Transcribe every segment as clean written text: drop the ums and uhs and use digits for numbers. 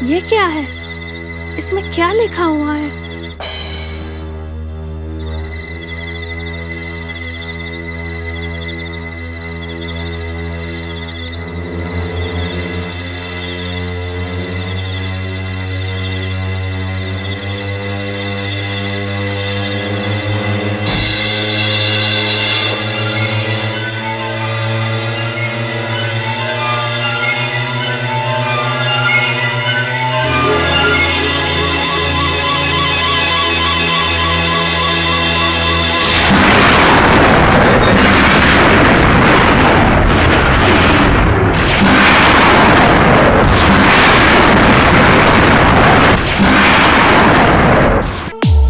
ये क्या है? इसमें क्या लिखा हुआ है?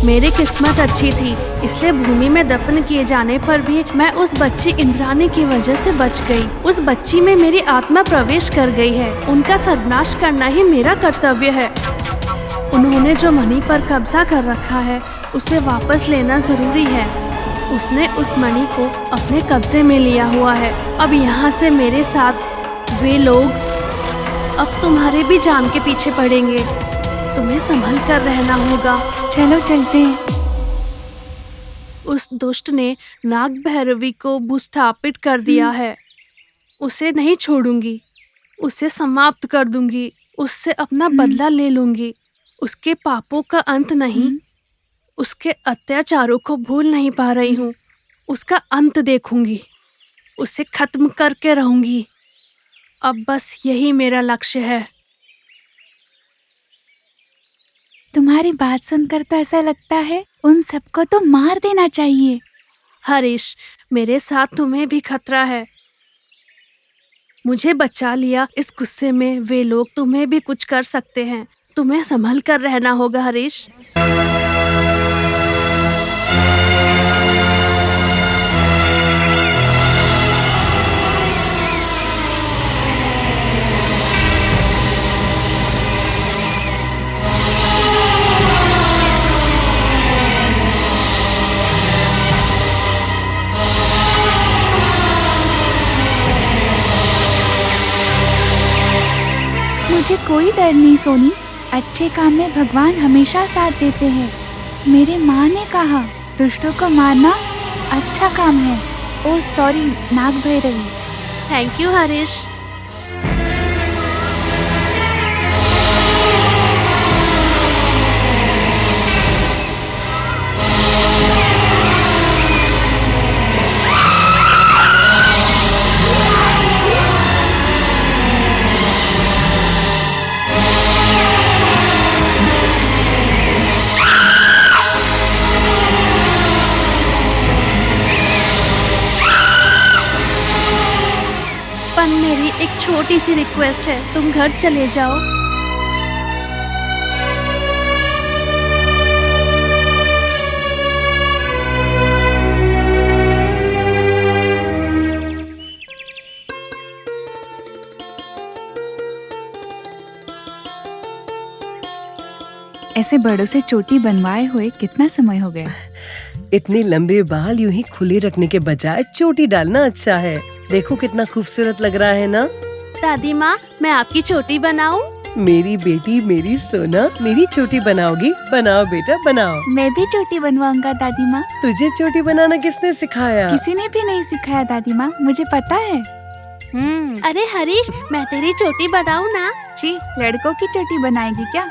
मेरी किस्मत अच्छी थी, इसलिए भूमि में दफन किए जाने पर भी मैं उस बच्ची इंद्राणी की वजह से बच गई। उस बच्ची में मेरी आत्मा प्रवेश कर गई है। उनका सर्वनाश करना ही मेरा कर्तव्य है। उन्होंने जो मणि पर कब्जा कर रखा है, उसे वापस लेना जरूरी है। उसने उस मणि को अपने कब्जे में लिया हुआ है। अब यहाँ से मेरे साथ वे लोग अब तुम्हारे भी जान के पीछे पड़ेंगे। तुम्हें संभल कर रहना होगा। चलो चलते हैं। उस दुष्ट ने नाग भैरवी को भूस्थापित कर दिया है। उसे नहीं छोड़ूंगी, उसे समाप्त कर दूंगी। उससे अपना बदला ले लूंगी। उसके पापों का अंत नहीं, उसके अत्याचारों को भूल नहीं पा रही हूँ। उसका अंत देखूंगी, उसे खत्म करके रहूंगी। अब बस यही मेरा लक्ष्य है। तुम्हारी बात सुनकर तो ऐसा लगता है उन सबको तो मार देना चाहिए। हरीश, मेरे साथ तुम्हें भी खतरा है। मुझे बचा लिया, इस गुस्से में वे लोग तुम्हें भी कुछ कर सकते हैं। तुम्हें संभल कर रहना होगा हरीश। मुझे कोई डर नहीं सोनी। अच्छे काम में भगवान हमेशा साथ देते हैं। मेरे माँ ने कहा दुष्टों को मारना अच्छा काम है। Oh sorry Nag Bhairavi. Thank you Harish. पर मेरी एक छोटी सी रिक्वेस्ट है, तुम घर चले जाओ। ऐसे बड़ों से चोटी बनवाए हुए कितना समय हो गया। इतने लंबे बाल यूं ही खुले रखने के बजाय चोटी डालना अच्छा है। देखो कितना खूबसूरत लग रहा है ना। दादी माँ, मैं आपकी चोटी बनाऊं? मेरी बेटी, मेरी सोना, मेरी चोटी बनाओगी? बनाओ बेटा बनाओ। मैं भी चोटी बनवाऊंगा दादी माँ। तुझे चोटी बनाना किसने सिखाया? किसी ने भी नहीं सिखाया दादी माँ, मुझे पता है। अरे हरीश, मैं तेरी चोटी बनाऊं ना? जी, लड़कों की चोटी बनाएगी क्या?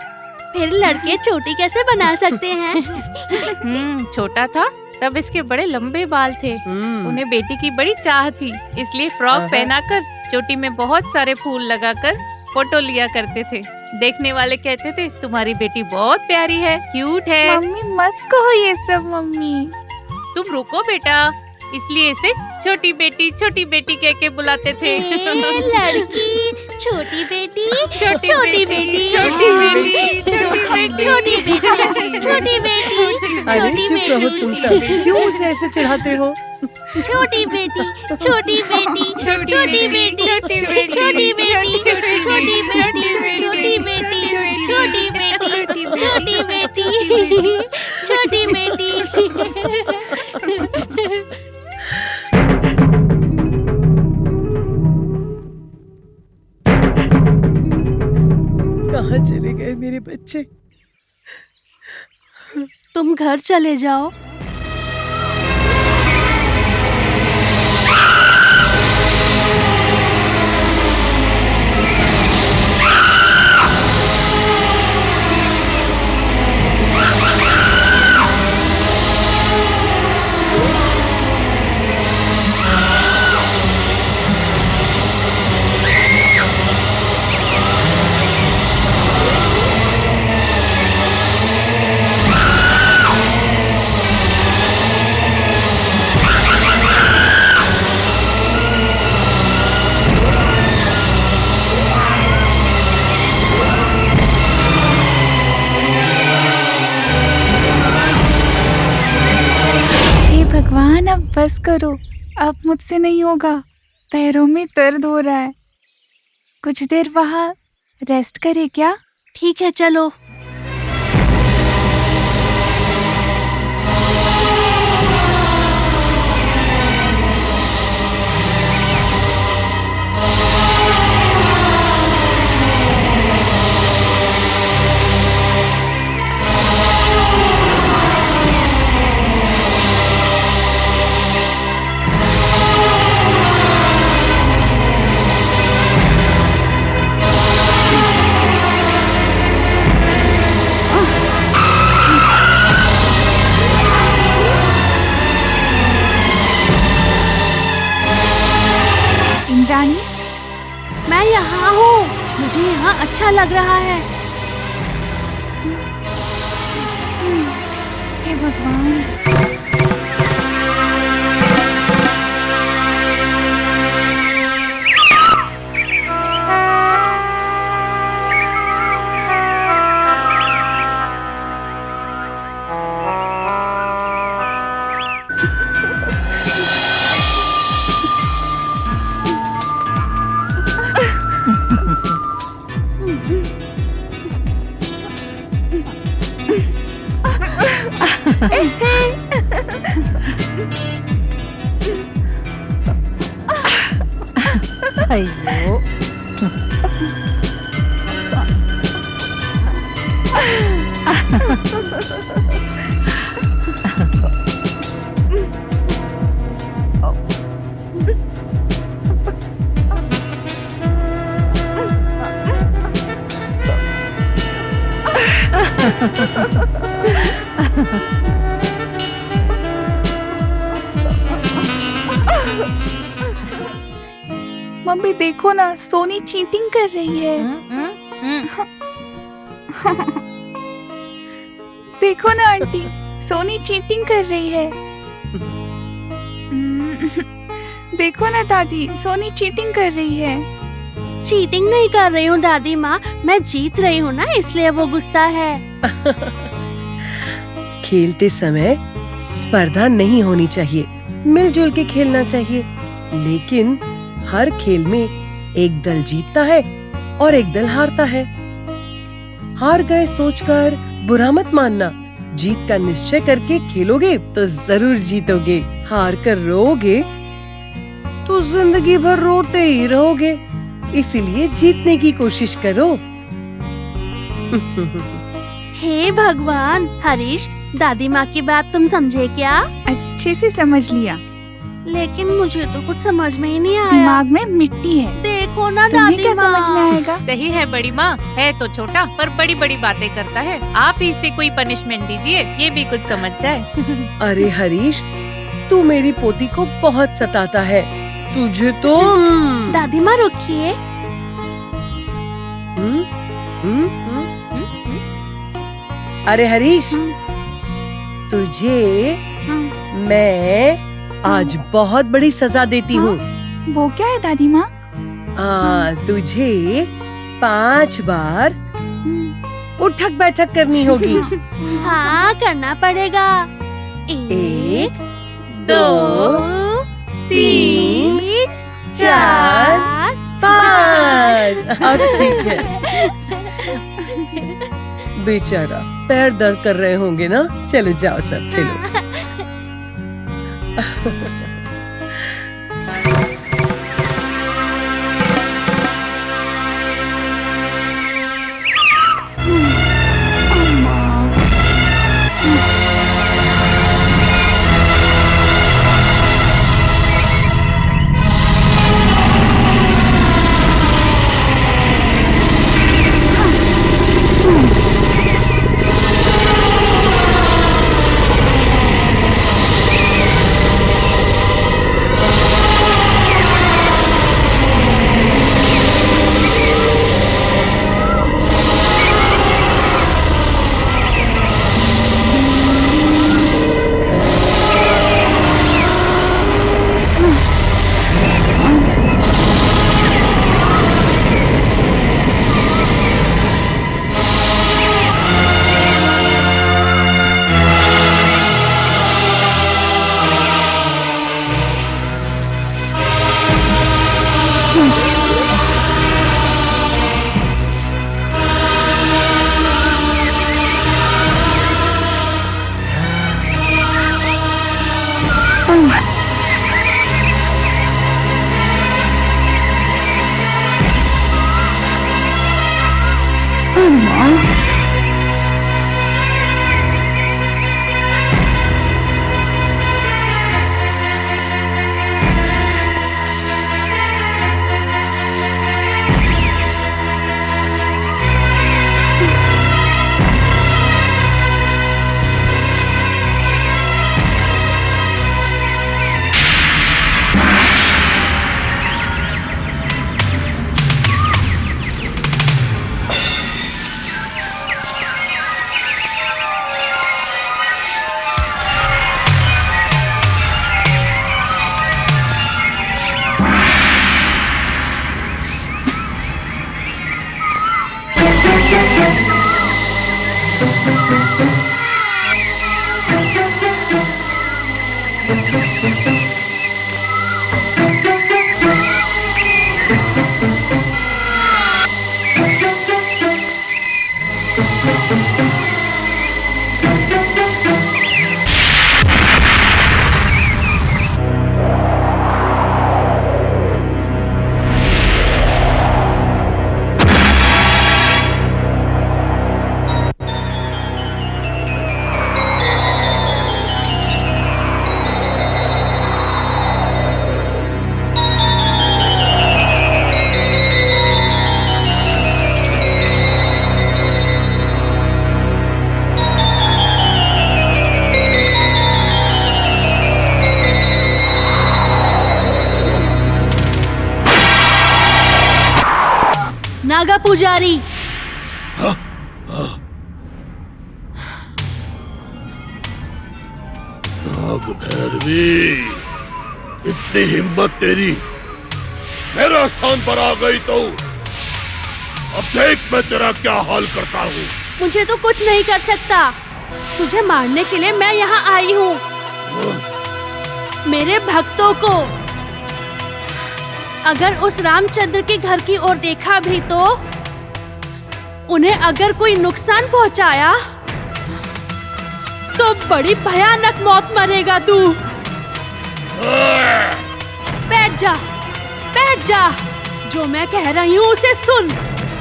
फिर लड़के चोटी कैसे बना सकते हैं? छोटा था तब इसके बड़े लंबे बाल थे। उन्हें बेटी की बड़ी चाह थी, इसलिए फ्रॉक पहनाकर चोटी में बहुत सारे फूल लगाकर फोटो लिया करते थे। देखने वाले कहते थे तुम्हारी बेटी बहुत प्यारी है, क्यूट है। मम्मी मत कहो ये सब मम्मी। तुम रुको बेटा, इसलिए इसे छोटी बेटी कह के बुलाते थे। लड़की, छोटी बेटी, छोटी बेटी, छोटी बेटी, छोटी बेटी, छोटी बेटी, अरे चुप रहो तुम सब, क्यों उसे ऐसे चढ़ाते हो? छोटी बेटी, छोटी बेटी, छोटी बेटी, छोटी बेटी, छोटी बेटी, छोटी बेटी, छोटी बेटी, छोटी बेटी, छोटी बेटी, छोटी बेटी। कहाँ चले गए मेरे बच्चे? तुम घर चले जाओ। भगवान अब बस करो, अब मुझसे नहीं होगा। पैरों में दर्द हो रहा है। कुछ देर वहाँ रेस्ट करे क्या? ठीक है चलो। इंद्राणी, मैं यहाँ हूँ, मुझे यहाँ अच्छा लग रहा है। हे भगवान। అయ్యో मम्मी देखो ना, सोनी चीटिंग कर रही है। देखो ना आंटी, सोनी चीटिंग कर रही है। देखो ना दादी, सोनी चीटिंग कर रही है। चीटिंग नहीं कर रही हूँ दादी माँ, मैं जीत रही हूँ ना, इसलिए वो गुस्सा है। खेलते समय स्पर्धा नहीं होनी चाहिए, मिलजुल के खेलना चाहिए। लेकिन हर खेल में एक दल जीतता है और एक दल हारता है। हार गए सोचकर बुरा मत मानना। जीत का निश्चय करके खेलोगे तो जरूर जीतोगे। हार कर रोओगे तो जिंदगी भर रोते ही रहोगे। इसीलिए जीतने की कोशिश करो। हे भगवान, हरीश, दादी माँ की बात तुम समझे क्या? अच्छे से समझ लिया। लेकिन मुझे तो कुछ समझ में ही नहीं आया। दिमाग में मिट्टी है। देखो ना तुम्हें दादी क्या माँ, समझ में आएगा? सही है बड़ी माँ, है तो छोटा पर बड़ी बड़ी बातें करता है। आप ही इसे कोई पनिशमेंट दीजिए, ये भी कुछ समझ जाए। अरे हरीश, तू मेरी पोती को बहुत सताता है। तुझे तो दादी माँ रुकिए। अरे हरीश, तुझे मैं आज बहुत बड़ी सजा देती हूँ। वो क्या है दादी माँ? तुझे 5 बार उठक बैठक करनी होगी। हाँ करना पड़ेगा। 1, 2, 3, 4, 5। अब ठीक है। बेचारा पैर दर्द कर रहे होंगे ना। चलो जाओ सब खेलो। माँ। नागा पुजारी, नाग भैरवी, इतनी हिम्मत तेरी मेरे स्थान पर आ गई तो अब देख मैं तेरा क्या हाल करता हूँ। मुझे तो कुछ नहीं कर सकता। तुझे मारने के लिए मैं यहाँ आई हूँ। मेरे भक्तों को अगर उस रामचंद्र के घर की ओर देखा भी तो उन्हें अगर कोई नुकसान पहुँचाया तो बड़ी भयानक मौत मरेगा तू। बैठ जा, बैठ जा। जो मैं कह रही हूँ उसे सुन।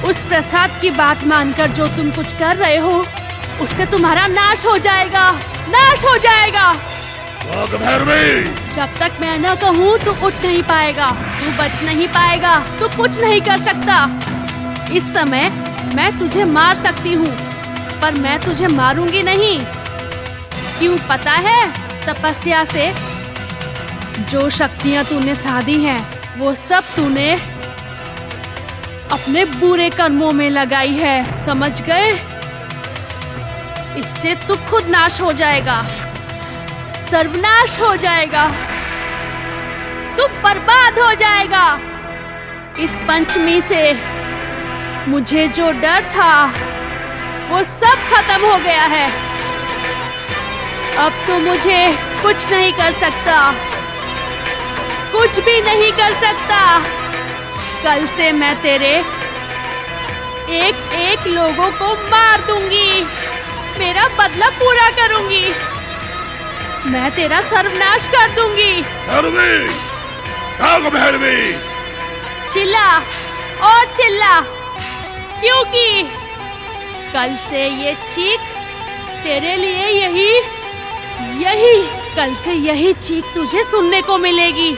उस प्रसाद की बात मानकर जो तुम कुछ कर रहे हो उससे तुम्हारा नाश हो जाएगा, नाश हो जाएगा। नाग भैरवी, जब तक मैं न कहूँ तू उठ नहीं पाएगा, तू बच नहीं पाएगा, तू कुछ नहीं कर सकता। इस समय मैं तुझे मार सकती हूँ पर मैं तुझे मारूंगी नहीं। क्यों पता है? तपस्या से जो शक्तियाँ तूने साधी हैं वो सब तूने अपने बुरे कर्मों में लगाई है, समझ गए? इससे तू खुद नाश हो जाएगा, सर्वनाश हो जाएगा, तू बर्बाद हो जाएगा। इस पंचमी से मुझे जो डर था वो सब खत्म हो गया है। अब तू मुझे कुछ नहीं कर सकता, कुछ भी नहीं कर सकता। कल से मैं तेरे एक एक लोगों को मार दूंगी, मेरा बदला पूरा करूंगी, मैं तेरा सर्वनाश कर दूंगी। भैरवी, नाग भैरवी, चिल्ला और चिल्ला, क्योंकि कल से ये चीख तेरे लिए यही कल से यही चीख तुझे सुनने को मिलेगी।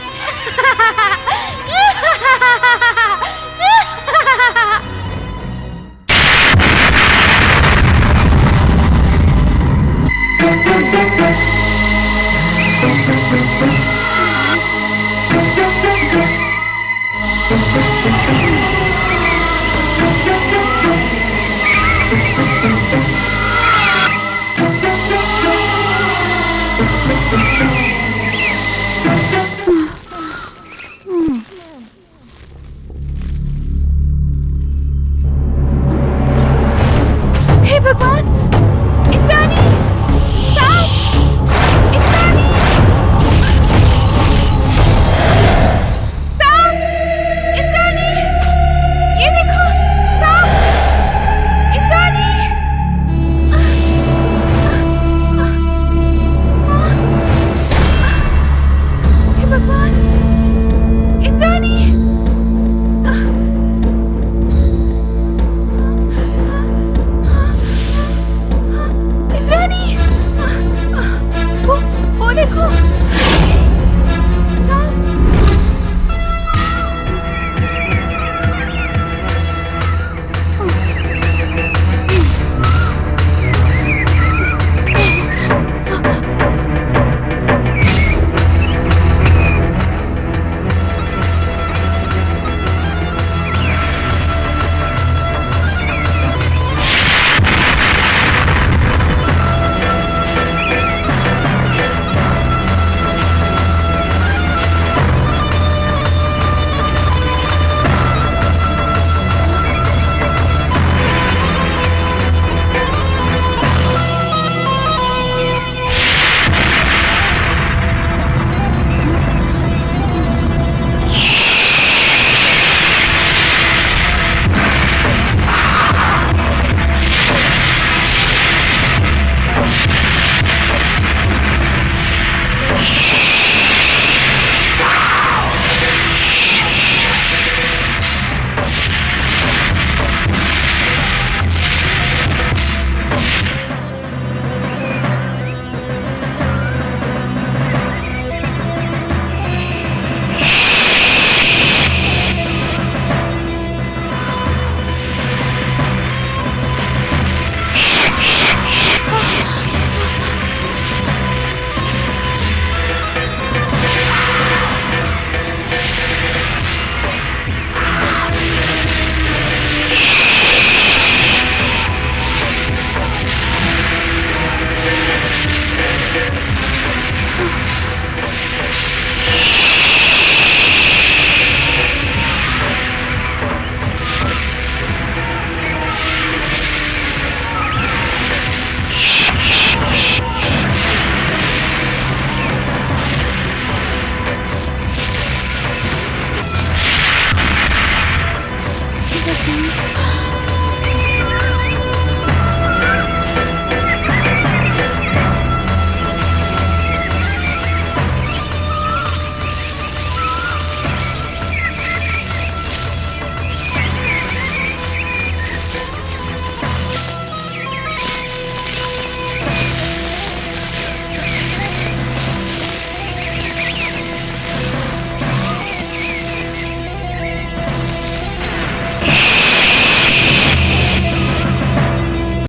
पार्वती